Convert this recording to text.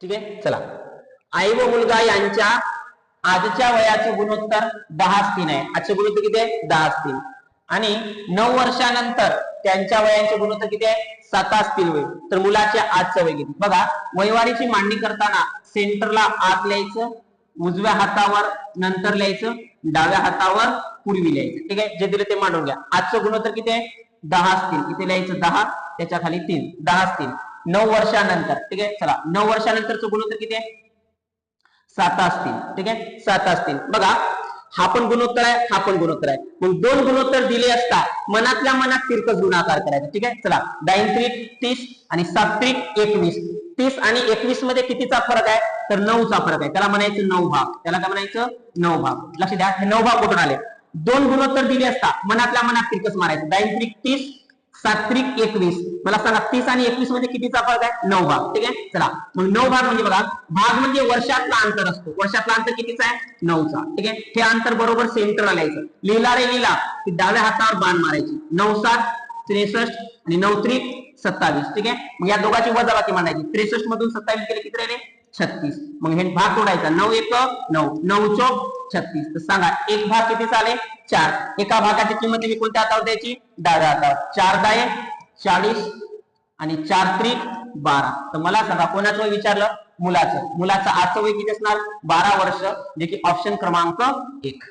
ठीक आहे. चला, आई व मुलगा यांच्या आजच्या वयाचे गुणोत्तर 10:3 आहे. आजचे गुणोत्तर किती आहे? 10:3. आणि 9 वर्षानंतर त्यांच्या वयाचे गुणोत्तर किती आहे? 7:3 होईल. तर मुलाचे आजचं वय किती? बघा, वयवारीची मांडणी करताना सेंटरला आत लिहायचं, उजव्या हातावर नंतर लिहायचं, डाव्या हातावर पूर्वी लिहायचं. ठीक आहे, जे दिले ते मांडून घ्या. आजचं गुणोत्तर किती आहे? 10:3. इथे लिहायचं 10, त्याच्या खाली 3, 10:3. 9 वर्षानंतर. ठीक आहे. चला, 9 वर्षानंतरचं गुणोत्तर किती आहे? 7:3. ठीक आहे, 7:3. बघा, हा पण गुणोत्तर आहे, हा पण गुणोत्तर आहे. मग दोन गुणोत्तर दिले असता मनातल्या मनात तिरकस गुणाकार करायचा. ठीक आहे. चला, 9×3 = 30 आणि 7×3 = 21. 30 आणि 21 मध्ये कितीचा फरक आहे? तर 9चा फरक आहे. त्याला म्हणायचं 9 भाग. त्याला काय म्हणायचं? 9 भाग. लक्ष द्या, हे 9 भाग कुठून आले? दोन गुणोत्तर दिले असता मनातल्या मनात तिरकस मारायचं. 9×3 = 30, 7×3 = 21. मला सांगा 30 आणि 21 मध्ये कितीचा फरक आहे? 9 भाग. ठीक आहे. चला, मग 9 भाग म्हणजे बघा, भाग म्हणजे वर्षातला अंतर असतो. वर्षातला अंतर कितीचा आहे? 9चा. ठीक आहे. हे अंतर बरोबर सेंटरला लिहायचं. लिहिला रे लिहिला की डाव्या हातावर बाण मारायची. 9×7 = 63 आणि 9×3 = 27. ठीक आहे. मग या दोघांची वजाबाकी मांडायची. 63 मधून 27 गेले किती राहिले? 36. मग हे भाग तोडायचा. 9×1 = 9, 9×4 = 36. तर सांगा एक भाग किती झाले? 4. एका भागाची किंमत मी कोणत्या हातावर द्यायची? डाव्या हातावर. 4×10 = 40 आणि 4×3 = 12. तर मला सांगा कोणाचं वय विचारलं? मुलाचं. मुलाचं आजचं वय किती असणार? 12 वर्ष, जे की ऑप्शन क्रमांक 1.